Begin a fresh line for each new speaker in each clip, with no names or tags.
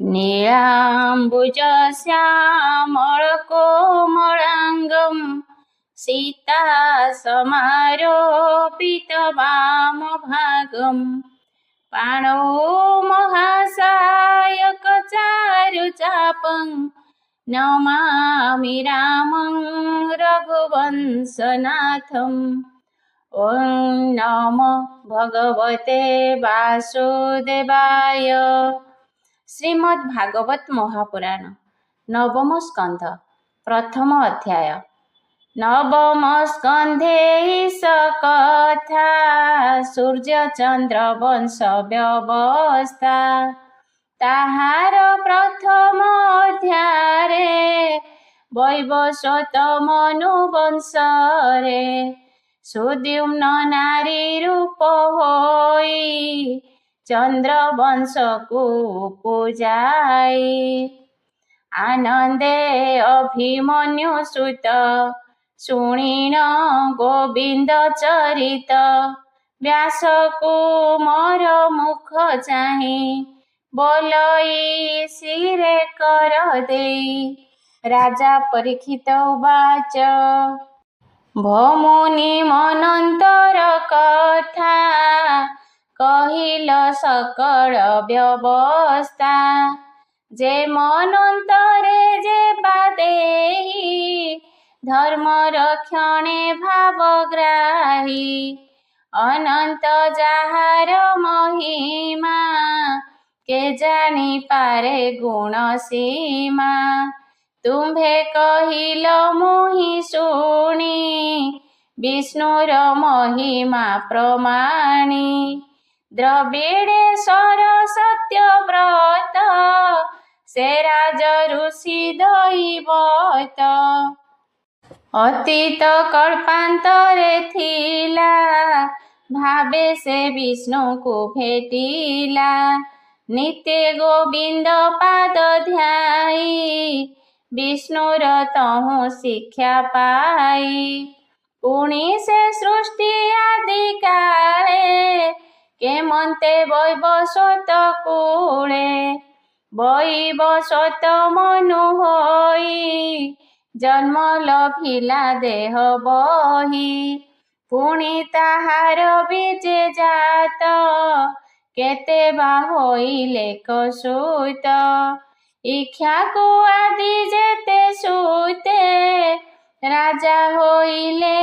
नीलाम्बुज श्यामलकोमलाङ्गं सीता समारोपितवामभागं पाणौ महासायकचारुचापं नमामि रामं रघुवंशनाथम्। ॐ नमो भगवते वासुदेवाय। श्रीमद्भागवत महापुराण नवम स्कंध प्रथम अध्याय। नवम स्कंधे कथा सूर्य चंद्र वंश व्यवस्था ताहार प्रथम अध्याय वैवस्वत मनु वंशरे सुद्युम्न नारी रूप होई चंद्र वंश को पूजाई आनंदे अभिमन्यु सुत सुणीन गोविंद चरित व्यास को मोर मुख चाहि बोलई सिरे कर देई। राजा परीक्षित उवाच भमुनि मनंतर कथा कहिल सकल व्यवस्था जे मनंतरे जे बादेही धर्म रक्षणे भावग्राही अनंत जाहार महिमा के जानी पारे गुण सीमा तुम्भे कहिल मुहि शुणी विष्णुर महिमा प्रमाणी द्रविड़ेश्वर सत्यव्रत से राज ऋषि दैवत अतीत कल्पांतरे थिला भावे से विष्णु को भेटिला नित्य गोविंद पाद ध्याई विष्णुर तहु शिक्षा पाई पुणी से सृष्टि आदि काले के मन्ते वैवस्वत कूले वैवस्वत मनु होई जन्म लभिला देह बही पुणी ताहार बीजे जात केते बा होइले कसुत इच्छा को आदि जेते सुते राजा होइले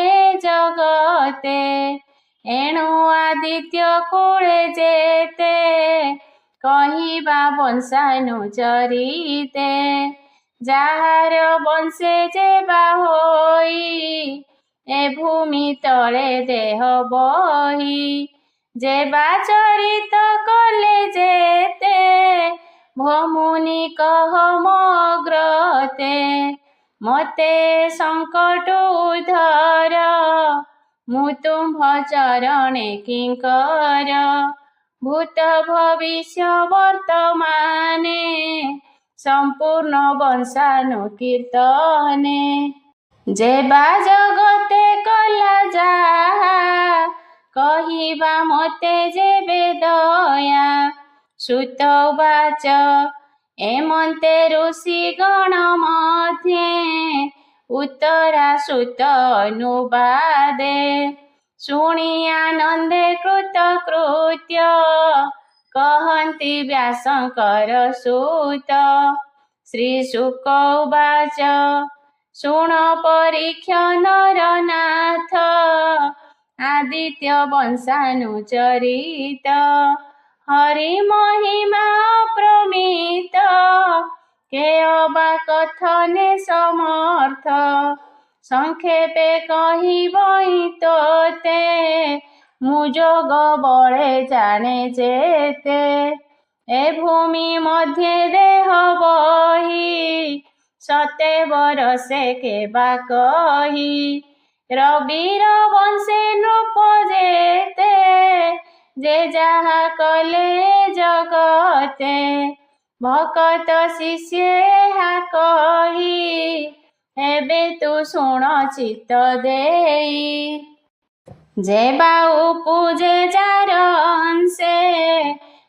जगते एणु आदित्य कूले जेते कहिबा वंशानुचरिते जाहार वंशे जेबा होई ए भूमि तले देह बही जेबा चरित कले जेते भमुनि कह मग्रते मते संकट उधर मु तुम्भ चरणे किंकर भूत भविष्य वर्तमाने संपूर्ण वंशानुकीर्तने जेबा जगते कला जाहा कहिबा मते जेबे दया सुत उवाच एमन्ते ऋषि गण मध्ये उत्तरा सुत अनुवादे शुणी आनंदे कृतकृत्य कहन्ति व्यासंकर सुत श्री शुक उवाच शुण परीक्ष नरनाथ आदित्य वंशानुचरित हरि महिमा प्रमित के अबा कथने समर्थ संक्षेपे कहिबई तोते मु जोग बळे जाने जेते ए भूमि मध्ये देह बही सते बरसे के बा कही रविर वंशे नृप जेते जे जहा कले जगते भकत शिष्य हा कही एबे तू शुण चित्त देई जे बाऊ पूजे जार अंशे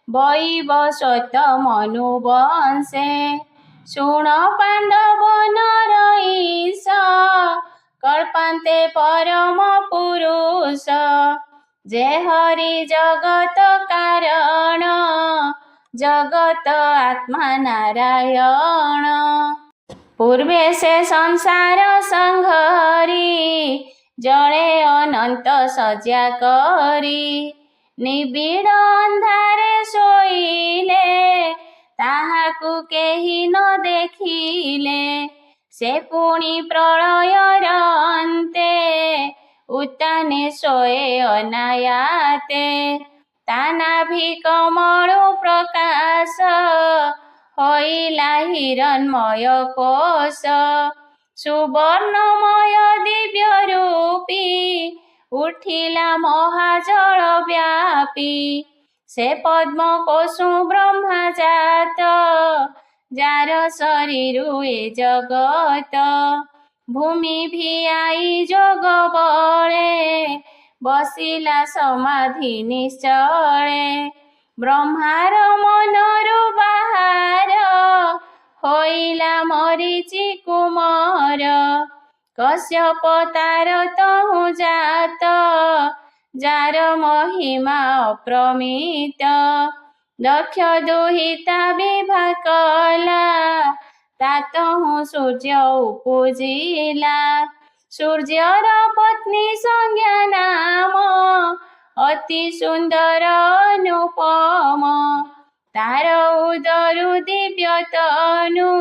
ବୈବସ୍ୱତ ମନୁବଂଶେ। ଶୁଣ ପାଣ୍ଡବ ନରଈଶ, କଳ୍ପାନ୍ତେ ପରମ ପୁରୁଷ। ଯେ ହରି ଜଗତ କାରଣ, ଜଗତ ଆତ୍ମା ନାରାୟଣ। ପୂର୍ବେ ସେ ସଂସାର ସଂଘରି, ଜଳେ ଅନନ୍ତ ଶଯ୍ୟା କରି। ନିବିଡ଼ ଅନ୍ଧାରେ ଶୋଇଲେ, ତାହାକୁ କେହି ନ ଦେଖିଲେ। ସେ ପୁଣି ପ୍ରଳୟର ଅନ୍ତେ, ଉତ୍ତାନେ ଶୋଏ ଅନାୟାତେ। ତା ନାଭି କମଳୁ ପ୍ରକାଶ, ହୋଇଲା ହିରଣ୍ମୟ କୋଶ। ସୁବର୍ଣ୍ଣମୟ ଦିବ୍ୟ ରୂପୀ, ଉଠିଲା ମହାଜଳ ବ୍ୟାପୀ। ସେ ପଦ୍ମ କୋଶୁ ବ୍ରହ୍ମା ଜାତ, ଯାର ଶରୀରୁ ଏ ଜଗତ। ଭୂମି ଭିଆଇ ଯୋଗ ବଳେ, ବସିଲା ସମାଧି ନିଶ୍ଚଳେ। ବ୍ରହ୍ମାର ମନରୁ ବାହାର, ହୋଇଲା ମରିଚି କୁମର। କଶ୍ୟପ ତାର ତହୁଁ ଜାତ, ଯାର ମହିମା ଅପ୍ରମିତ। ଦକ୍ଷ ଦୁହିତା ବିଭା କଲା, ତା ତହୁଁ ସୂର୍ଯ୍ୟ ଉପୁଜିଲା। ସୂର୍ଯ୍ୟର ପତ୍ନୀ ସଂଜ୍ଞା ନାମ, ଅତି ସୁନ୍ଦର ଅନୁପମ। ତାର ଉଦରୁ ଦିବ୍ୟ ତନୁ,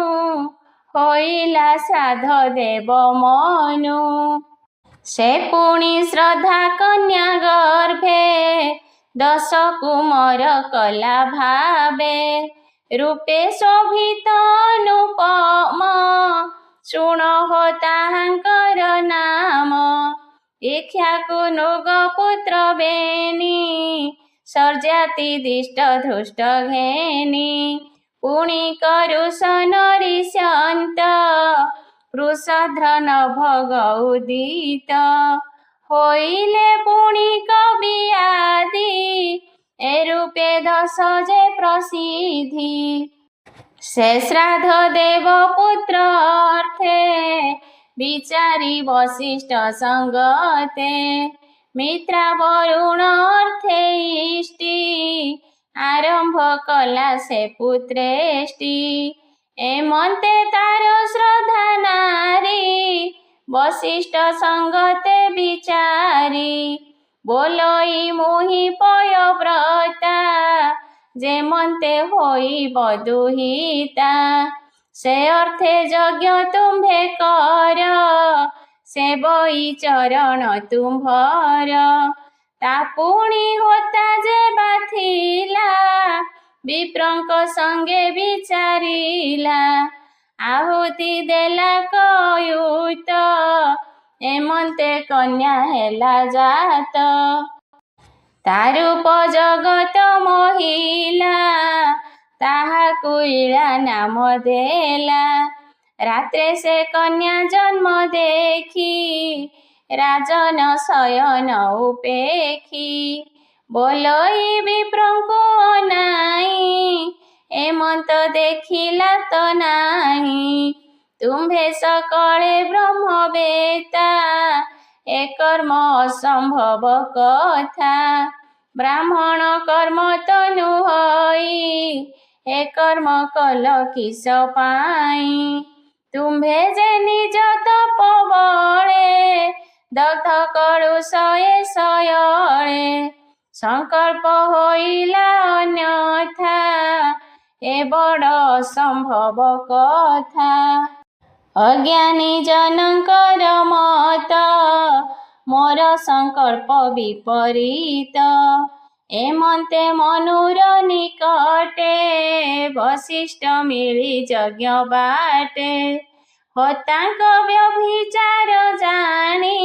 ହୋଇଲା ଶ୍ରାଦ୍ଧ ଦେବ ମନୁ। ସେ ପୁଣି ଶ୍ରଦ୍ଧା କନ୍ୟା ଗର୍ଭେ, 10 କୁମର କଲା ଭାବେ। ରୂପେ ଶୋଭିତ ଅନୁପମ, ଶୁଣ ହୋ ତାହାଙ୍କର ନାମ। ଇକ୍ଷ୍ୱାକୁ ନୃଗପୁତ୍ର ବେନି, ସର୍ଯାତି ଦିଷ୍ଟ ଧୃଷ୍ଟ ଘେନି। ପୁଣି କରୁଷ ନରିଷ୍ୟନ୍ତ, ବୃଷଧ୍ର ନଭ ଗୌଦିତ। ହୋଇଲେ ପୁଣି କବି ଆଦି, ଏ ରୂପେ 10 ଯେ ପ୍ରସିଦ୍ଧି। ସେ ଶ୍ରାଦ୍ଧ ଦେବ ପୁତ୍ର ଅର୍ଥେ, ବିଚାରି ବଶିଷ୍ଠ ସଙ୍ଗତେ। ମିତ୍ରା ବରୁଣ ଅର୍ଥେ ଇଷ୍ଟି, ଆରମ୍ଭ କଲା ସେ ପୁତ୍ରେଷ୍ଟି। ଏମନ୍ତେ ତାର ଶ୍ରଦ୍ଧା ନାରୀ, ବଶିଷ୍ଠ ସଙ୍ଗତେ ବିଚାରି। ବୋଲଇ ମୁହିଁ ପୟବ୍ରତା, ଯେମନ୍ତେ ହୋଇବ ଦୁହିତା। ସେ ଅର୍ଥେ ଯଜ୍ଞ ତୁମ୍ଭେ କର, ସେବଇ ଚରଣ ତୁମ୍ଭର। ତା ପୁଣି ହୋତା ଯେ ବାଥିଲା, ବିପ୍ରଙ୍କ ସଙ୍ଗେ ବିଚାରିଲା। ଆହୁତି ଦେଲା କୟୁତ, ଏମନ୍ତେ କନ୍ୟା ହେଲା ଜାତ। ତା ରୂପ ଜଗତ ମୋହିଲା, ତାହାକୁ ଇଳା ନାମ ଦେଲା। ରାତ୍ରେ ସେ କନ୍ୟା ଜନ୍ମ ଦେଖି, ରାଜନ ଶୟନ ଉପେକ୍ଷି। ବୋଲଇ ବିପ୍ରଙ୍କୁ ଅନାଇ, ଏମନ୍ତ ଦେଖିଲା ତ ନାହିଁ। ତୁମ୍ଭେ ସକଳେ ବ୍ରହ୍ମବେତ୍ତା, ଏ କର୍ମ ଅସମ୍ଭବ କଥା। ବ୍ରାହ୍ମଣ କର୍ମ ତନୁ ହୋଇ, ଏ କର୍ମ କଲ କିସ ପାଇଁ। ତୁମ୍ଭେ ଯେ ନିଜ ତପ ବଳେ, ଦଗ୍ଧ କଳୁଷ ଏ ଶୟଳେ। ସଂକଳ୍ପ ହୋଇଲା ଅନ୍ୟଥା, ଏ ବଡ଼ ଅସମ୍ଭବ କଥା। ଅଜ୍ଞାନୀ ଜନଙ୍କର ମତ, ମୋର ସଂକଳ୍ପ ବିପରୀତ। ଏମନ୍ତେ ମନୁର ନିକଟେ, ବଶିଷ୍ଠ ମିଳି ଯଜ୍ଞ ବାଟେ। ହୋତାଙ୍କ ବ୍ୟଭିଚାର ଜାଣି,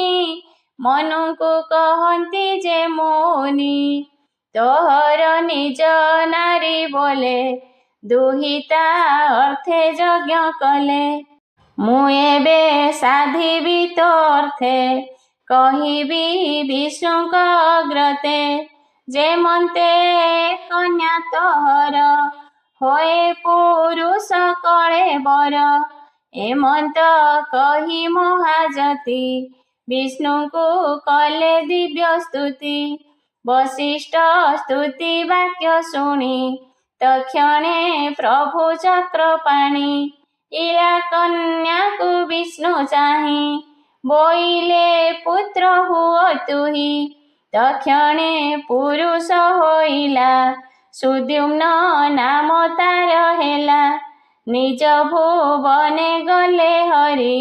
ମନୁଙ୍କୁ କହନ୍ତି ଯେ ମୁନି। ତୋହର ନିଜ ନାରୀ ବୋଲେ, ଦୁହିତା ଅର୍ଥେ ଯଜ୍ଞ କଲେ। ମୁଁ ଏବେ ସାଧିବି ତୋର୍ଥେ, କହିବି ବିଷ୍ଣୁଙ୍କ ଅଗ୍ରତେ। ଯେମନ୍ତେ କନ୍ୟା ତୋହର ହୋଏ ପୁରୁଷ କଳେବର। ଏମନ୍ତ କହି ମହାଯତି ବିଷ୍ଣୁଙ୍କୁ କଲେ ଦିବ୍ୟ ସ୍ତୁତି। ବଶିଷ୍ଠ ସ୍ତୁତି ବାକ୍ୟ ଶୁଣି ତକ୍ଷଣେ ପ୍ରଭୁ ଚକ୍ରପାଣି। ଇଳା କନ୍ୟାକୁ ବିଷ୍ଣୁ ଚାହିଁ ବୋଇଲେ ପୁତ୍ର ହୁଅ ତୁହି। ତକ୍ଷଣେ ପୁରୁଷ ହୋଇଲା ସୁଦ୍ୟୁମ୍ନ ନାମ ତାର ହେଲା। ନିଜ ଭୁବନେ ଗଲେ ହରି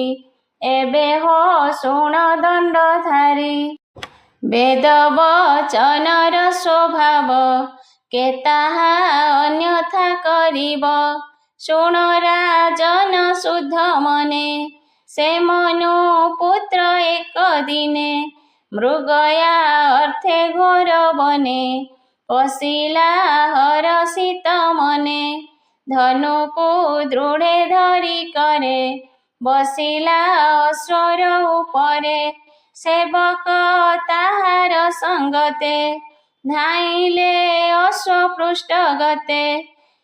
ଏବେ ହୋ ଶୁଣ ଦଣ୍ଡଧାରୀ। ବେଦ ବଚନର ସ୍ୱଭାବ କେ ତାହା ଅନ୍ୟଥା କରିବ। ଶୁଣ ରାଜନ ଶୁଦ୍ଧ ମନେ ସେ ମନୁ ପୁତ୍ର ଏକ ଦିନେ। ମୃଗୟା ଅର୍ଥେ ଘୋର ବନେ ପଶିଲା ହରଷିତ ମନେ। ଧନୁକୁ ଦୃଢ଼େ ଧରି କରେ ବସିଲା ଅଶ୍ୱର ଉପରେ। ସେବକ ତାହାର ସଙ୍ଗତେ ଧାଇଁଲେ ଅଶ୍ୱ ପୃଷ୍ଠ ଗତେ।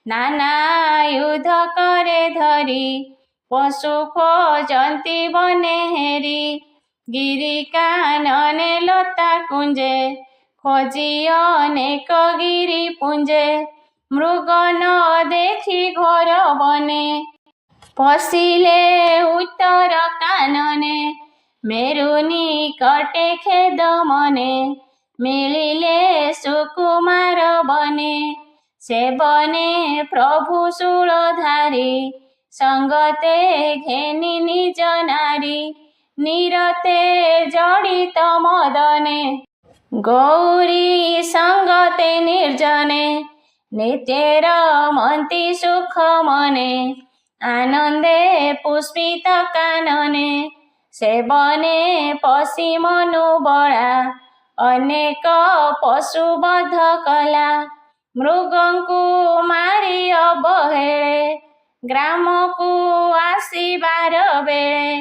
ନାନା ଆୟୁଧ କରେ ଧରି ପଶୁ ଖୋଜନ୍ତି ବନେ ହେରି। ଗିରି କାନନେ ଲତା କୁଞ୍ଜେ ଖୋଜି ଅନେକ ଗିରି ପୁଞ୍ଜେ। ମୃଗ ନ ଦେଖି ଘୋର ବନେ ପଶିଲେ ଉତ୍ତର କାନନେ। ମେରୁ ନିକଟେ ଖେଦ ମନେ ମିଳିଲେ ସୁକୁମାର ବନେ। ସେ ବନେ ପ୍ରଭୁ ଶୂଳଧାରୀ ସଙ୍ଗତେ ଘେନି ନିଜ ନାରୀ। ନିରତେ ଜଡ଼ିତ ମଦନେ ଗୌରୀ ସଙ୍ଗତେ ନିର୍ଜନେ। ନିତ୍ୟ ରମନ୍ତି ସୁଖ ମନେ ଆନନ୍ଦେ ପୁଷ୍ପିତ କାନନେ। ସେ ବନେ ପଶି ମନୁ ବଳା ଅନେକ ପଶୁ ବଧ କଲା। ମୃଗଙ୍କୁ ମାରି ଅବହେଳେ ଗ୍ରାମକୁ ଆସିବାର ବେଳେ।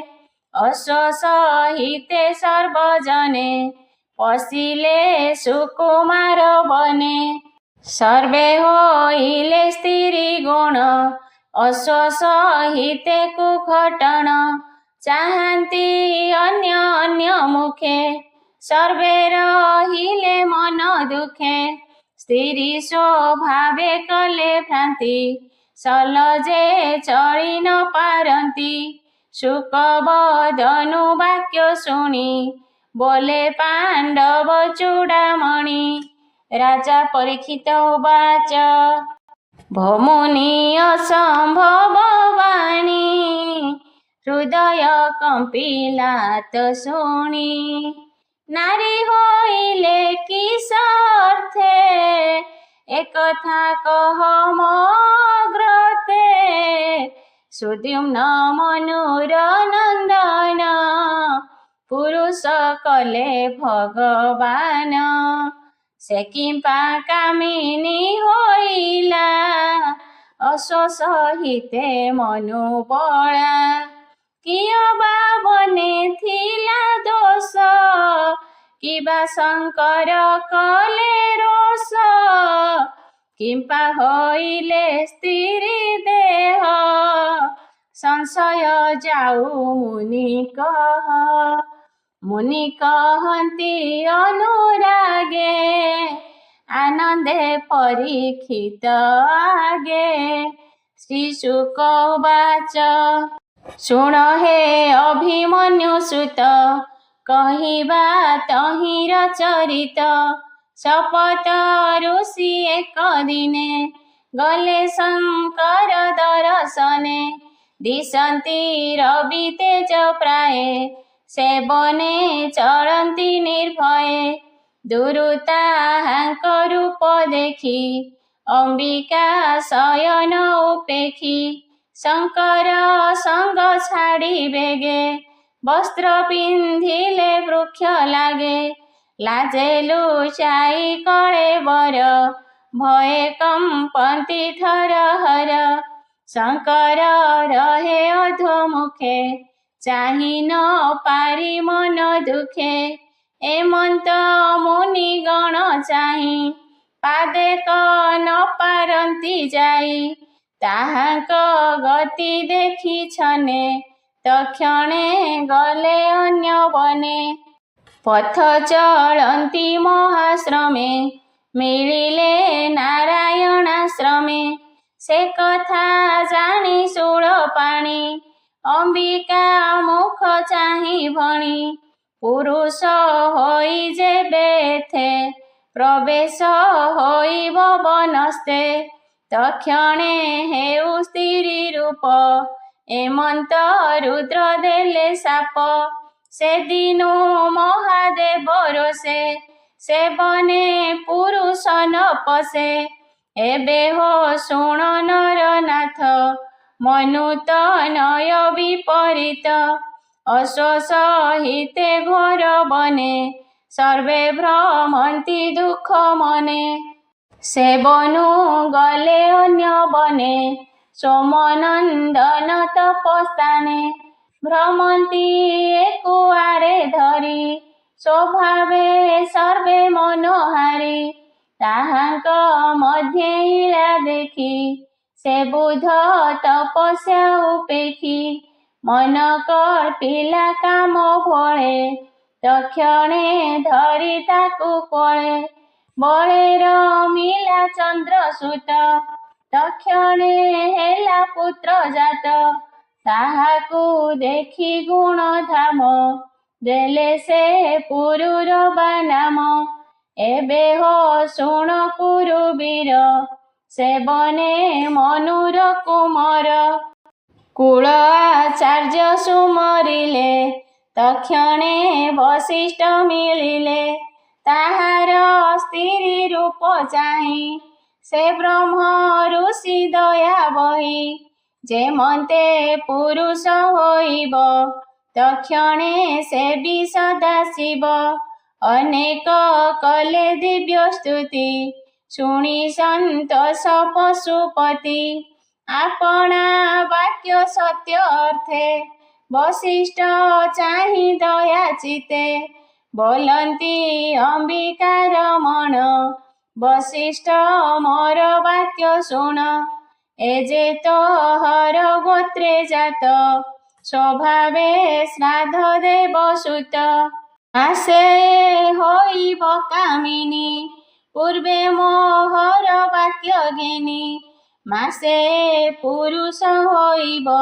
ଅଶ୍ୱ ସହିତେ ସର୍ବଜନେ ପଶିଲେ ସୁକୁମାର ବନେ। ସର୍ବେ ହୋଇଲେ ସ୍ତ୍ରୀ ଗୁଣ ଅଶ୍ୱ ସହିତେ କୁଘଟଣ। ଚାହାନ୍ତି ଅନ୍ୟ ଅନ୍ୟ ମୁଖେ ସର୍ବେ ରହିଲେ ମନ ଦୁଃଖେ। ସ୍ତ୍ରୀ ସ୍ୱଭାବେ କଲେ ଭ୍ରାନ୍ତି ସଲଜେ ଚଳି ନ ପାରନ୍ତି। ଶୁକ ବଦନୁ ବାକ୍ୟ ଶୁଣି ବୋଲେ ପାଣ୍ଡବ ଚୂଡ଼ାମଣି। ରାଜା ପରୀକ୍ଷିତ ଉବାଚ ଭୋମୁନି ଅସମ୍ଭବ ବାଣୀ। ହୃଦୟ କମ୍ପିଲା ତ ଶୁଣି ନାରୀ ହୋଇଲେ କିସର୍ଥେ। ଏକଥା କହ ମଗ୍ରତେ ସୁଦ୍ୟୁମ୍ନ ମନୁର ନନ୍ଦନ। ପୁରୁଷ କଲେ ଭଗବାନ ସେ କିମ୍ପା କାମିନୀ ହୋଇଲା। ଅଶ୍ୱ ସହିତେ ମନୁ ବଳା କିୟ ବା ବନେ ଥିଲା ଦୋଷ। କିବା ଶଙ୍କର କଲେ ରୋଷ କିମ୍ପା ହୋଇଲେ ସ୍ତ୍ରୀ ଦେହ। ସଂଶୟ ଯାଉ ମୁନି କହ ମୁନି କହନ୍ତି ଅନୁରାଗେ। ଆନନ୍ଦେ ପରୀକ୍ଷିତ ଆଗେ। ଶ୍ରୀ ଶୁକ ଉବାଚ ଶୁଣ ହେ ଅଭିମନ୍ୟୁ ସୁତ କହିବା ତହିଁର ଚରିତ। ଶପଥ ଋଷି ଏକ ଦିନେ ଗଲେ ଶଙ୍କର ଦର୍ଶନେ। ଦିଶନ୍ତି ରବି ତେଜ ପ୍ରାୟେ ସେ ବନେ ଚଳନ୍ତି ନିର୍ଭୟେ। ଦୁରୁ ତାହାଙ୍କ ରୂପ ଦେଖି ଅମ୍ବିକା ଶୟନ ଉପେକ୍ଷି। ଶଙ୍କର ସଙ୍ଗ ଛାଡ଼ି ବେଗେ ବସ୍ତ୍ର ପିନ୍ଧିଲେ ବୃକ୍ଷ ଲାଗେ। ଲାଜେ ଲୁଚାଇ କଳେବର ଭୟେ କମ୍ପନ୍ତି ଥରହର। ଶଙ୍କର ରହେ ଅଧୋମୁଖେ ଚାହିଁ ନ ପାରି ମନ ଦୁଃଖେ। ଏମନ୍ତ ମୁନିଗଣ ଚାହିଁ ପାଦେକ ନ ପାରନ୍ତି ଯାଇ। ତାହାଙ୍କ ଗତି ଦେଖିଛନେ ତକ୍ଷଣେ ଗଲେ ଅନ୍ୟ ବନେ। ପଥ ଚଳନ୍ତି ମହାଶ୍ରମେ ମିଳିଲେ ନାରାୟଣାଶ୍ରମେ। ସେ କଥା ଜାଣି ଶୂଳପାଣି ଅମ୍ବିକା ମୁଖ ଚାହିଁ ଭଣି। ପୁରୁଷ ହୋଇ ଯେବେ ଏଥେ ପ୍ରବେଶ ହୋଇବ ବନସ୍ତେ। ତକ୍ଷଣେ ହେଉ ସ୍ତ୍ରୀ ରୂପ ଏମନ୍ତ ରୁଦ୍ର ଦେଲେ ଶାପ। ସେଦିନୁ ମହାଦେବ ରୋଷେ ସେ ବନେ ପୁରୁଷ ନ ପଶେ। ଏବେ ହୋ ଶୁଣ ନରନାଥ ମନୁତ ନୟ ବିପରୀତ। ଅଶ୍ୱସହିତେ ଘୋର ବନେ ସର୍ବେ ଭ୍ରମନ୍ତି ଦୁଃଖ ମନେ। ସେ ବନୁ ଗଲେ ଅନ୍ୟ ବନେ ସୋମନନ୍ଦନ ତପସ୍ଥାନେ। ଭ୍ରମନ୍ତି ଏକୁଆରେ ଧରି ସ୍ୱଭାବେ ସର୍ବେ ମନୋହାରି। ତାହାଙ୍କ ମଧ୍ୟେ ଇଳା ଦେଖି ସେ ବୁଧ ତପସ୍ୟା ଉପେକ୍ଷି। ମନ କଟିଲା କାମ ଭଳେ ତକ୍ଷଣେ ଧରି ତାକୁ କୋଳେ। ବଳେ ରମିଲା ଚନ୍ଦ୍ରସୂତ ତକ୍ଷଣେ ହେଲା ପୁତ୍ର ଜାତ। ତାହାକୁ ଦେଖି ଗୁଣ ଧାମ ଦେଲେ ସେ ପୁରୁରବା ନାମ। ଏବେ ହୋ ଶୁଣ ପୁରୁବୀର ସେ ବନେ ମନୁର କୁମର। କୁଳ ଆଚାର୍ଯ୍ୟ ସୁମରିଲେ ତକ୍ଷଣେ ବଶିଷ୍ଠ ମିଳିଲେ। ତାହାର ସ୍ତ୍ରୀ ରୂପ ଚାହିଁ ସେ ବ୍ରହ୍ମ ଋଷି ଦୟା ବହି। ଯେମନ୍ତେ ପୁରୁଷ ହୋଇବ ତକ୍ଷଣେ ସେ ବି ସଦାଶିବ। ଅନେକ କଲେ ଦିବ୍ୟ ସ୍ତୁତି ଶୁଣି ସନ୍ତୋଷ ପଶୁପତି। ଆପଣା ବାକ୍ୟ ସତ୍ୟ ଅର୍ଥେ ବଶିଷ୍ଠ ଚାହିଁ ଦୟା ଚିତେ। ବୋଲନ୍ତି ଅମ୍ବିକାର ମଣ ବଶିଷ୍ଠ ମୋର ବାକ୍ୟ ଶୁଣ। ଏ ଯେ ତୋହର ଗୋତ୍ରେ ଜାତ ସ୍ୱଭାବେ ଶ୍ରାଦ୍ଧ ଦେବ ସୁତ। ମାସେ ହୋଇବ କାମିନୀ ପୂର୍ବେ ମୋହର ବାକ୍ୟ ଘେନି। ମାସେ ପୁରୁଷ ହୋଇବ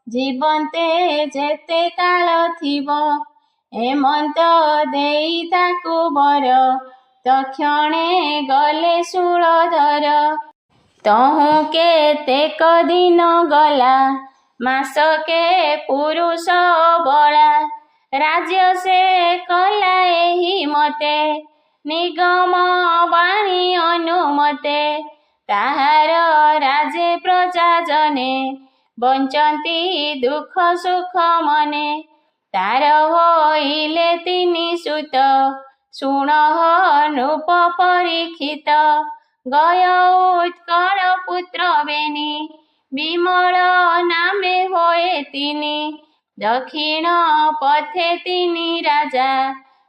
ଜୀବନ୍ତେ ଯେତେ କାଳ ଥିବ। ଏମନ୍ତ ଦେଇ ତାକୁ ବର ତକ୍ଷଣେ ଗଲେ ଶୂଳଧର। ତହୁଁ କେତେକ ଦିନ ଗଲା ମାସକେ ପୁରୁଷ ବଳା। ରାଜ୍ୟ ସେ କଲା ଏହି ମତେ ନିଗମ ବାଣୀ ଅନୁମତେ। ତାହାର ରାଜେ ପ୍ରଜା ଜନେ ବଞ୍ଚନ୍ତି ଦୁଃଖ ସୁଖ ମନେ। ତାର ହୋଇଲେ ତିନି ସୁତ ଶୁଣଃ ନୃପ ପରୀକ୍ଷିତ। ଗୟ ଉତ୍କଳ ପୁତ୍ର ବେନି ବିମଳ ନାମେ ହୋଏ ତିନି। ଦକ୍ଷିଣ ପଥେ ତିନି ରାଜା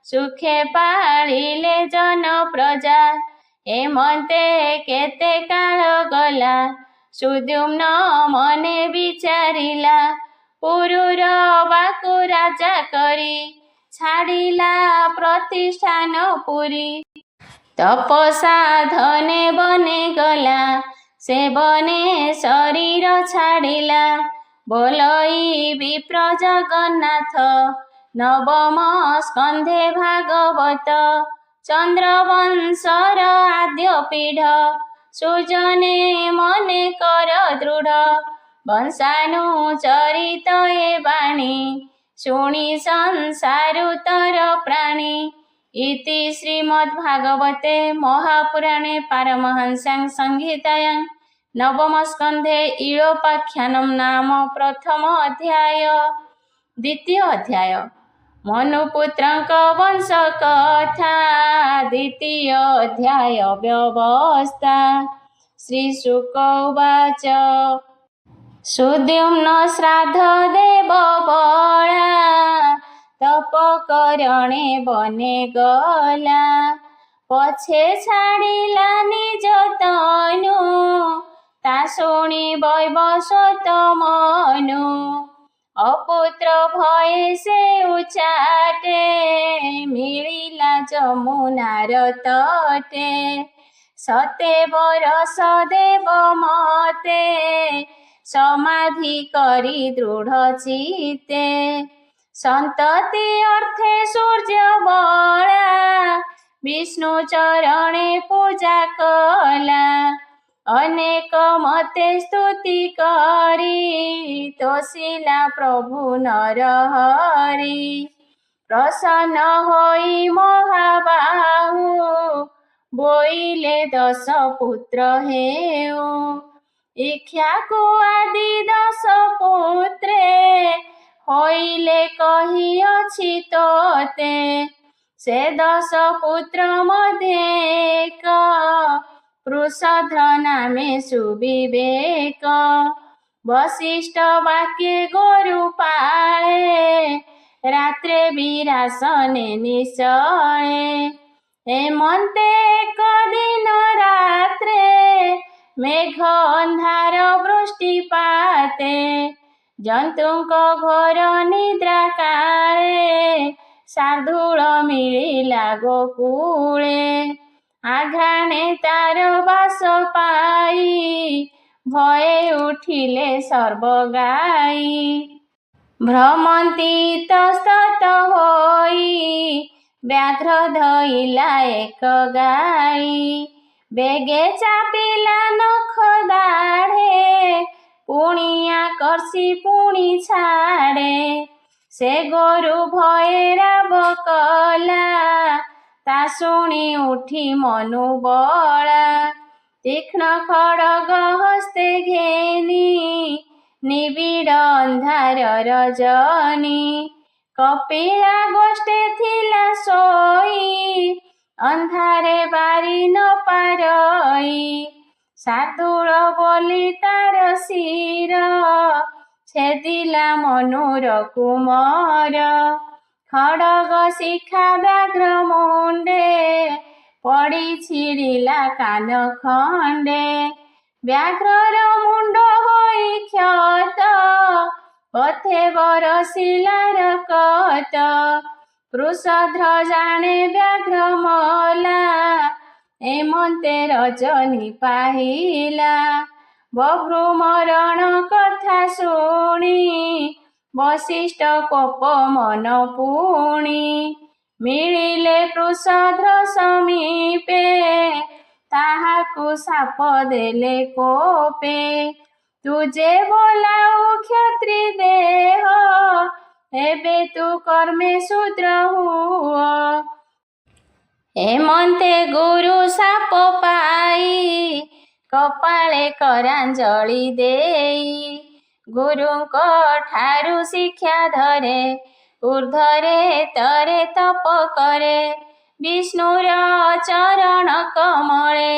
ସୁଖେ ପାଳିଲେ ଜନ ପ୍ରଜା। ଏମନ୍ତେ କେତେ କାଳ ଗଲା ସୁଦ୍ୟୁମ୍ନ ମନେ ବିଚାରିଲା। ପୁରୁର ବାକୁ ରାଜା କରି ଛାଡ଼ିଲା ପ୍ରତିଷ୍ଠାନ ପୁରୀ। ତପସା ଧନେ ବନେ ଗଲା ସେ ବନେ ଶରୀର ଛାଡ଼ିଲା। ବୋଲଇ ବିପ୍ର ଜଗନ୍ନାଥ ନବମ ସ୍କନ୍ଧେ ଭାଗବତ। ଚନ୍ଦ୍ରବଂଶର ଆଦ୍ୟ ପୀଢ଼ ସୁଜନେ ମନେ କର ଦୃଢ଼। ବଂଶାନୁଚରିତ ଏ ବାଣୀ ଶୁଣି ସଂସାରୁତର ପ୍ରାଣୀ। ଇତି ଶ୍ରୀମଦ୍ଭାଗବତେ ମହାପୁରାଣେ ପାରମହଂସ୍ୟାଂ ସଂହିତାୟାଂ ନବମ ସ୍କନ୍ଧେ ଇଳୋପାଖ୍ୟାନଂ ନାମ ପ୍ରଥମ ଅଧ୍ୟାୟ। ଦ୍ୱିତୀୟ ଅଧ୍ୟାୟ ମନୁପୁତ୍ରଙ୍କ ବଂଶ କଥା। ଦ୍ୱିତୀୟ ଅଧ୍ୟାୟ ବ୍ୟବସ୍ଥା। ଶ୍ରୀଶୁକ ଉବାଚ ସୁଦ୍ୟୁମ୍ନ ଶ୍ରାଦ୍ଧ ଦେବ ବଳା ତପ କରଣେ ବନେ ଗଲା। ପଛେ ଛାଡ଼ିଲା ନିଜ ତନୁ, ତା ଶୁଣି ବୈବସ୍ୱତ ମନୁ। ଅପୁତ୍ର ଭୟେ ସେ ଉଚାଟେ, ମିଳିଲା ଯମୁନାର ତଟେ। ସତେ ବରଷ ଦେବ ମତେ, ସମାଧି କରି ଦୃଢ଼ ଚିତ୍ତେ। ସନ୍ତତି ଅର୍ଥେ ସୂର୍ଯ୍ୟ ବଳା, ବିଷ୍ଣୁ ଚରଣେ ପୂଜା କଲା। ଅନେକ ମତେ ସ୍ତୁତି କରି, ତୋଷିଲା ପ୍ରଭୁ ନରହରି। ପ୍ରସନ୍ନ ହୋଇ ମହାବାହୁ, ବୋଇଲେ 10 ପୁତ୍ର ହେଉ। ଇକ୍ଷ୍ୱାକୁ ଆଦି 10 ପୁତ୍ରେ, ହୋଇଲେ କହିଅଛି ତୋତେ। ସେ 10 ପୁତ୍ର ମଧ୍ୟେ ଏକ, ବୃଷଧ୍ର ନାମେ ସୁବିବେକ। ବଶିଷ୍ଠ ବାକ୍ୟେ ଗୋରୁ ପାଳେ, ରାତ୍ରେ ବିରାସନେ ନିଶ୍ଚଳେ। ହେମନ୍ତେ ଏକ ଦିନ ରାତ୍ରେ, ମେଘ ଅନ୍ଧାର ବୃଷ୍ଟିପାତେ। ଜନ୍ତୁଙ୍କ ଘୋର ନିଦ୍ରା କାଳେ, ଶାର୍ଦୂଳ ମିଳିଲା ଗୋକୁଳେ। ଆଘ୍ରାଣେ ତାର ବାସ ପାଇ, ଭୟେ ଉଠିଲେ ସର୍ବଗାଇ। ଭ୍ରମନ୍ତି ଇତସ୍ତତ ହୋଇ, ବ୍ୟାଘ୍ର ଧଇଲା ଏକ ଗାଈ। ବେଗେ ଚାପିଲା ନଖ ଦାଢ଼େ, ପୁଣି ଆକର୍ଷି ପୁଣି ଛାଡ଼େ। ସେ ଗୋରୁ ଭୟେ ରାବ କଲା, ତା ଶୁଣି ଉଠି ମନୁବଳା। ତୀକ୍ଷ୍ଣ ଖଡ଼ଗ ହସ୍ତେ ଘେନି, ନିବିଡ଼ ଅନ୍ଧାର ରଜନୀ। କପିଳା ଗୋଷ୍ଠେ ଥିଲା ଶୋଇ, ଅନ୍ଧାରେ ବାରି ନ ପାରଇ। ଶାର୍ଦୂଳ ବୋଲି ତାର ଶିର, ଛେଦିଲା ମନୁର କୁମର। ଖଡ଼ଗ ଶିଖା ବ୍ୟାଘ୍ର ମୁଣ୍ଡେ, ପଡ଼ି ଛିଡ଼ିଲା କାନ ଖଣ୍ଡେ। ବ୍ୟାଘ୍ରର ମୁଣ୍ଡ ହୋଇ କ୍ଷତ, ପଥେ ବରଷିଲା ରକତ। ବୃଷଧ୍ର ଜାଣେ ବ୍ୟାଘ୍ର ମଲା, ଏମନ୍ତେ ରଜନୀ ପାହିଲା। ବଭ୍ରୁ ମରଣ କଥା ଶୁଣି, ବଶିଷ୍ଠ କୋପ ମନ ପୁଣି। ମିଳିଲେ ବୃଷଧ୍ର ସମୀପେ, ତାହାକୁ ଶାପ ଦେଲେ କୋପେ। ତୁ ଯେ ବୋଲାଉ କ୍ଷତ୍ରି ଦେହ, ଏବେ ତୁ କର୍ମେ ଶୂଦ୍ର ହୁଅ। ହେମନ୍ତେ ଗୁରୁ ଶାପ ପାଇ, କପାଳେ କରାଞ୍ଜଳି ଦେଇ। ଗୁରୁଙ୍କ ଠାରୁ ଶିକ୍ଷା ଧରେ, ଊର୍ଦ୍ଧ୍ୱରେ ତରେ ତପ କରେ। ବିଷ୍ଣୁର ଚରଣ କମଳେ,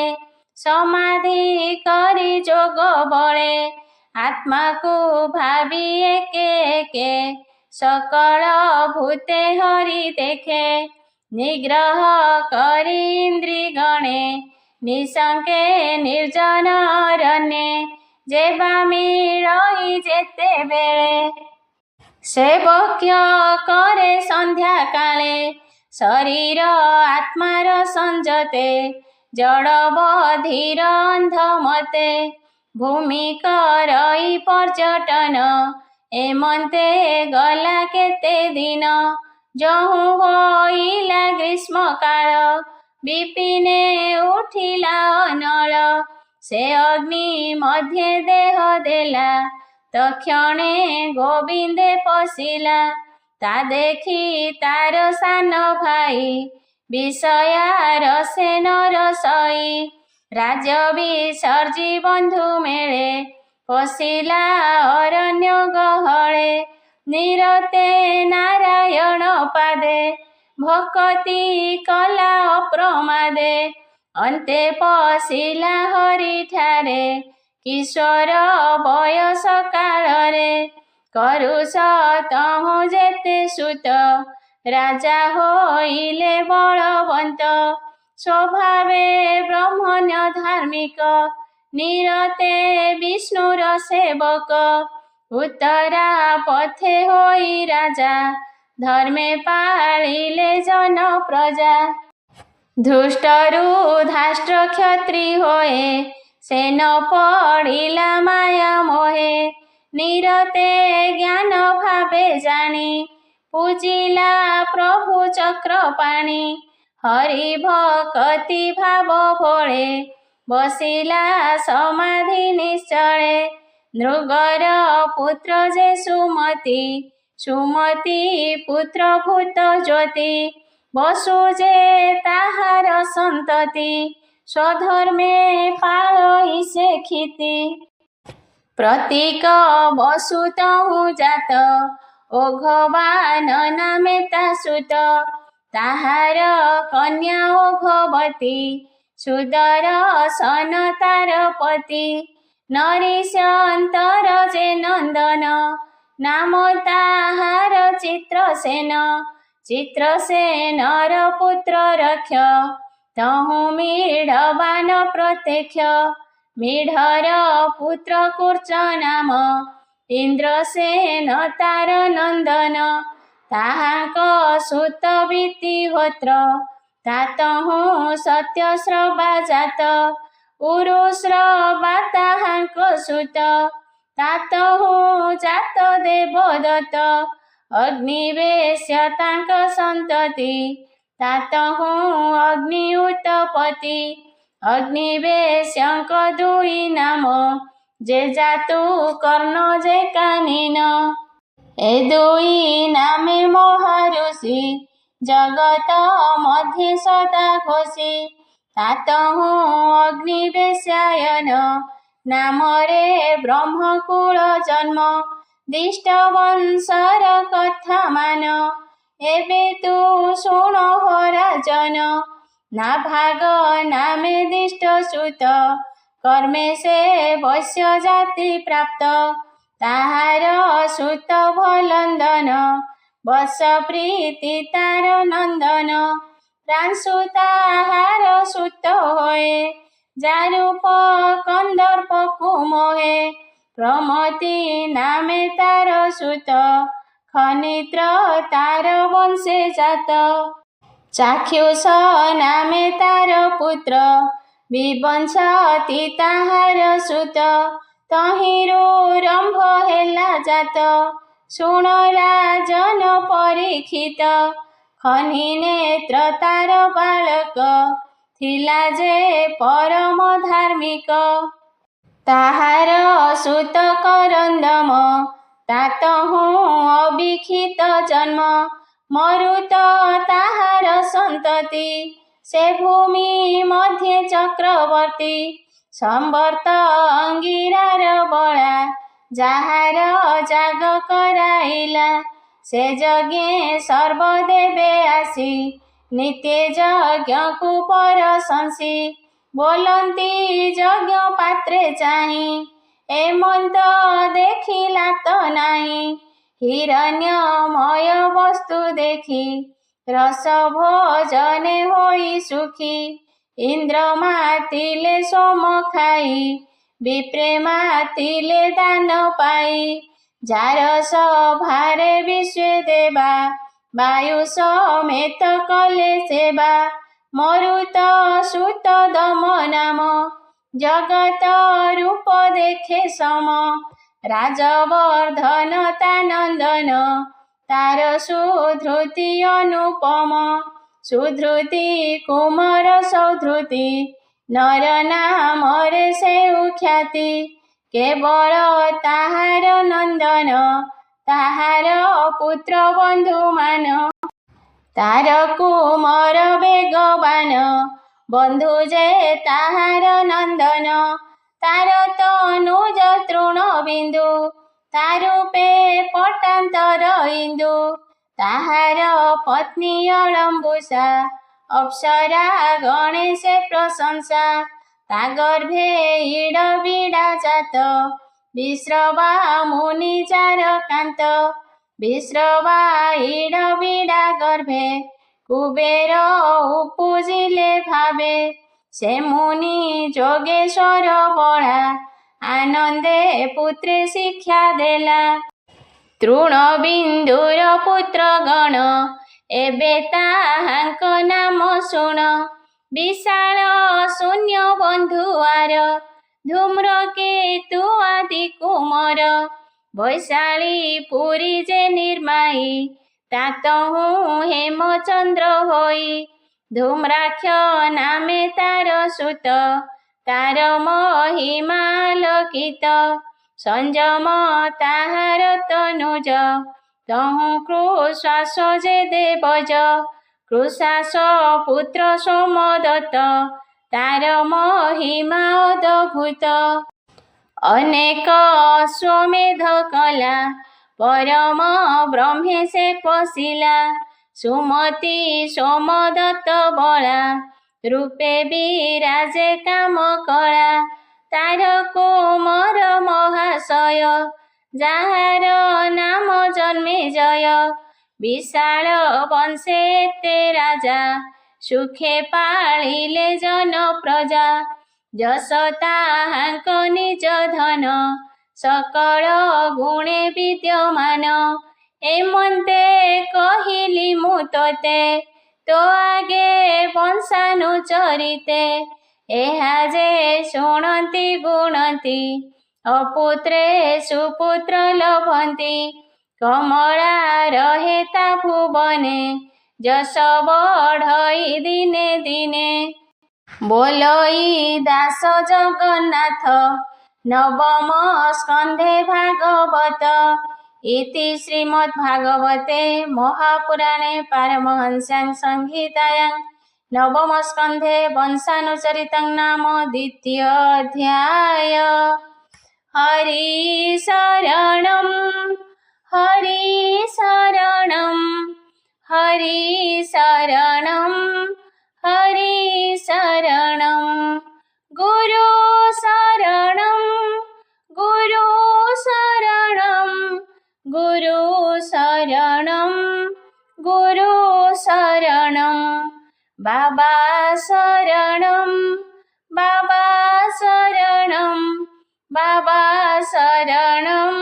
ସମାଧି କରି ଯୋଗ ବଳେ। ଆତ୍ମାକୁ ଭାବି ଏକେ ଏକେ, ସକଳ ଭୂତେ ହରି ଦେଖେ। ନିଗ୍ରହ କରି ଇନ୍ଦ୍ରିଗଣେ, ନିଶଙ୍କେ ନିର୍ଜନ ଅରଣ୍ୟେ। ଯେବା ମିଳଇ ଯେତେବେଳେ, ସେବକ୍ୟ କରେ ସନ୍ଧ୍ୟା କାଳେ। ଶରୀର ଆତ୍ମାର ସଂଯତେ, ଜଡ଼ ବଧିର ଅନ୍ଧ ମତେ। ଭୂମି କରଇ ପର୍ଯ୍ୟଟନ, ଏମନ୍ତେ ଗଲା କେତେ ଦିନ। ଯହୁଁ ହୋଇଲା ଗ୍ରୀଷ୍ମ କାଳ, ବିପିନେ ଉଠିଲା ଅନଳ। ସେ ଅଗ୍ନି ମଧ୍ୟେ ଦେହ ଦେଲା, ତକ୍ଷଣେ ଗୋବିନ୍ଦେ ପଶିଲା। ତା ଦେଖି ତାର ସାନ ଭାଇ, ବିଷୟା ରସେ ନ ରସଇ। ରାଜ୍ୟ ବିସର୍ଜି ବନ୍ଧୁ ମେଳେ, ପଶିଲା ଅରଣ୍ୟ ଗହଳେ। ନିରତେ ନାରାୟଣ ପାଦେ, ଭକତି କଲା ଅପ୍ରମାଦେ। ଅନ୍ତେ ପଶିଲା ହରିଠାରେ, କିଶୋର ବୟସ କାଳରେ। କରୁଷ ତହୁଁ ଯେତେ ସୁତ ରାଜା ହୋଇଲେ ବଳବନ୍ତ ସ୍ୱଭାବେ ବ୍ରହ୍ମଣ୍ୟ ଧାର୍ମିକ ନିରତେ ବିଷ୍ଣୁର ସେବକ ଉତ୍ତରା ପଥେ ହୋଇ ରାଜା ଧର୍ମେ ପାଳିଲେ ଜନ ପ୍ରଜା ଧୃଷ୍ଟରୁ ଧାଷ୍ଟ୍ର କ୍ଷତ୍ରି ହୋଏ ସେ ନ ପଡ଼ିଲା ମାୟା ମୋହେ ନିରତେ ଜ୍ଞାନ ଭାବେ ଜାଣି ପୂଜିଲା ପ୍ରଭୁ ଚକ୍ରପାଣି ହରି ଭକତି ଭାବ ଭୋଳେ ବସିଲା ସମାଧି ନିଶ୍ଚଳେ ନୃଗର ପୁତ୍ର ଯେ ସୁମତି ସୁମତି ପୁତ୍ର ଭୂତ ଜ୍ୟୋତି ବସୁ ଯେ ତାହାର ସନ୍ତତି ସ୍ୱଧର୍ମେ ପାଳଇ ସେ କ୍ଷିତି ପ୍ରତୀକ ବସୁ ତହୁଁ ଜାତ ଓଘବାନ ନାମେ ତା ସୁତ ତାହାର କନ୍ୟା ଓଘବତୀ ସୁଦର୍ଶନ ତାର ପତି ନରିଶନ୍ତର ଯେ ନନ୍ଦନ ନାମ ତାହାର ଚିତ୍ରସେନ ଚିତ୍ରସେନର ପୁତ୍ର ରକ୍ଷ ତହୁଁ ମୀଢ଼ବାନ ପ୍ରତ୍ୟକ୍ଷ ମୀଢ଼ର ପୁତ୍ର କୁର୍ଚ୍ଚ ନାମ ଇନ୍ଦ୍ରସେନ ତାର ନନ୍ଦନ ତାହାଙ୍କ ସୁତ ବିତିହୋତ୍ର ତାତହୁଁ ସତ୍ୟଶ୍ରବା ଜାତ ଉରୁଶ୍ରବା ତାହାଙ୍କ ସୁତ ତାତହୁଁ ଜାତ ଦେବଦତ୍ତ ଅଗ୍ନିବେଶ୍ୟ ତାଙ୍କ ସନ୍ତତି ତାତହୁଁ ଅଗ୍ନି ଉତ୍ତପତି ଅଗ୍ନିବେଶ୍ୟଙ୍କ ଦୁଇ ନାମ ଯେ ଜାତୁ କର୍ଣ୍ଣ ଯେ କାନିନ ଏ ଦୁଇ ନାମେ ମହାରୁଷି ଜଗତ ମଧ୍ୟେ ସଦା ଘୋଷି ତାତହୁଁ ଅଗ୍ନିବେଶ୍ୟାୟନ ନାମରେ ବ୍ରହ୍ମକୁଳ ଜନ୍ମ ଦିଷ୍ଟ ବଂଶର କଥା ମାନ ଏବେ ତୁ ଶୁଣ ହୋ ରାଜନ ନାଭାଗ ନାମେ ଦିଷ୍ଟ ସୁତ କର୍ମେ ସେ ବୈଶ୍ୟ ଜାତି ପ୍ରାପ୍ତ ତାହାର ସୁତ ଭଲନ୍ଦନ ବସ ପ୍ରୀତି ତାର ନନ୍ଦନ ପ୍ରାଂଶୁ ତାହାର ସୁତ ହୋଏ ଯାରୂପ କନ୍ଦର୍ପକୁ ମୋହେ ପ୍ରମତି ନାମେ ତାର ସୁତ ଖନିତ୍ର ତାର ବଂଶେ ଜାତ ଚାକ୍ଷୁଷ ନାମେ ତାର ପୁତ୍ର ବିବଂଶତି ତାହାର ସୁତ ତହିଁରୁ ରମ୍ଭ ହେଲା ଜାତ ଶୁଣ ରାଜନ ପରୀକ୍ଷିତ ଖନି ନେତ୍ର ତାର ବାଳକ ଥିଲା ଯେ ପରମ ଧାର୍ମିକ ତାହାର ସୁତ କରନ୍ଦମ ତାତହୁଁ ଅବିକ୍ଷିତ ଜନ୍ମ ମରୁତ ତାହାର ସନ୍ତତି ସେ ଭୂମି ମଧ୍ୟେ ଚକ୍ରବର୍ତ୍ତୀ ସମ୍ବର୍ତ୍ତ ଅଙ୍ଗିରାର ବଳା ଯାହାର ଯାଗ କରାଇଲା ସେ ଯଜ୍ଞେ ସର୍ବଦେବେ ଆସି ନିତ୍ୟ ଯଜ୍ଞକୁ ପରଶଂସି ବୋଲନ୍ତି ଯଜ୍ଞ ପାତ୍ରେ ଚାହିଁ ଏମନ୍ତ ଦେଖିଲା ତ ନାହିଁ ହିରଣ୍ୟମୟ ବସ୍ତୁ ଦେଖି ରସ ଭୋଜନେ ହୋଇ ସୁଖୀ ଇନ୍ଦ୍ର ମାତିଲେ ସୋମ ଖାଇ ବିପ୍ରେ ମାତିଲେ ଦାନ ପାଇ ଯାର ସଭାରେ ବିଶ୍ୱେ ଦେବା ବାୟୁ ସମେତ କଲେ ସେବା ମରୁତ ସୁତ ଦମ ନାମ ଜଗତ ରୂପ ଦେଖେ ସମ ରାଜବର୍ଦ୍ଧନ ତା ନନ୍ଦନ ତାର ସୁଧୃତି ଅନୁପମ ସୁଧୃତି କୁମାର ସୌଧୃତି ନର ନାମରେ ସେଉ ଖ୍ୟାତି କେବଳ ତାହାର ନନ୍ଦନ ତାହାର ପୁତ୍ର ବନ୍ଧୁମାନ ତାର କୁମର ବେଗବାନ ବନ୍ଧୁ ଯେ ତାହାର ନନ୍ଦନ ତାର ତନୁଜ ତୃଣ ବିନ୍ଦୁ ତାରୂପେ ପଟାନ୍ତର ଇନ୍ଦୁ ତାହାର ପତ୍ନୀ ଅଳମ୍ବୁଷା ଅପ୍ସରା ଗଣେଶେ ପ୍ରଶଂସା ତା ଗର୍ଭେ ଇଡ଼ ବିଡ଼ା ଜାତ ବିଶ୍ରବା ମୁନି ଚାରକାନ୍ତ ବିଶ୍ରବା ଇଡ଼ ବିଡ଼ା ଗର୍ଭେ କୁବେର ଉପୁଜିଲେ ଭାବେ ସେ ମୁନି ଯୋଗେଶ୍ୱର ବଳା ଆନନ୍ଦେ ପୁତ୍ରେ ଶିକ୍ଷା ଦେଲା। ତୃଣବିନ୍ଦୁର ପୁତ୍ର ଗଣ ଏବେ ତାହାଙ୍କ ନାମ ଶୁଣ ବିଶାଳ ଶୂନ୍ୟ ବନ୍ଧୁଆର ଧୂମ୍ରକେତୁ ଆଦି କୁମର ବୈଶାଳୀ ପୁରୀ ଯେ ନିର୍ମାଇ ତାତହୁଁ ହେମଚନ୍ଦ୍ର ହୋଇ ଧୂମ୍ରାକ୍ଷ ନାମେ ତାର ସୁତ ତାର ମହିମାଲୋକିତ ସଂଯମ ତାହାର ତନୁଜ ତହୁଁ କୃଶ୍ୱାସ ଯେ ଦେବଜ କୃଶାସ ପୁତ୍ର ସୋମଦତ୍ତ ତାର ମହିମା ଅଦ୍ଭୁତ ଅନେକ ଅଶ୍ୱମେଧ କଲା ପରମ ବ୍ରହ୍ମେ ସେ ପଶିଲା ସୁମତି ସୋମଦତ୍ତ ବଳା ରୂପେ ବିରାଜେ କାମ କଳା ତାର କୁମର ମହାଶୟ ଯାହାର ନାମ ଜନ୍ମେ ଜୟ ବିଶାଳ ବଂଶେ ଏତେ ରାଜା ସୁଖେ ପାଳିଲେ ଜନ ପ୍ରଜା ଯଶ ତାହାଙ୍କ ନିଜ ଧନ ସକଳ ଗୁଣେ ବିଦ୍ୟମାନ ଏମନ୍ତେ କହିଲି ମୁଁ ତୋତେ ତୋ ଆଗେ ବଂଶାନୁଚରିତେ ଏହା ଯେ ଶୁଣନ୍ତି ଗୁଣନ୍ତି ଅପୁତ୍ରେ ସୁପୁତ୍ର ଲଭନ୍ତି କମଳା ରହେ ତା ଭୁବନେ ଯଶ ବଢ଼ଇ ଦିନେ ଦିନେ। ବୋଲଇ ଦାସ ଜଗନ୍ନାଥ ନବମ ସ୍କନ୍ଧେ ଭାଗବତ ଇତି ଶ୍ରୀମଦ୍ଭାଗବତେ ମହାପୁରାଣେ ପାରମହଂସ୍ୟାଂ ସଂହିତାୟାଂ ନବମ ସ୍କନ୍ଧେ ବଂଶାନୁଚରିତଂ ନାମ ଦ୍ୱିତୀୟ ଅଧ୍ୟାୟ। ହରି ଶରଣଂ ହରି ଶରଣଂ ହରି ଶରଣଂ ହରି ଶରଣଂ ଗୁରୁ ଶରଣଂ ଗୁରୁ ଶରଣଂ ଗୁରୁ ଶରଣଂ ଗୁରୁ ଶରଣଂ ବାବା ଶରଣଂ ବାବା ଶରଣଂ ବାବା ଶରଣଂ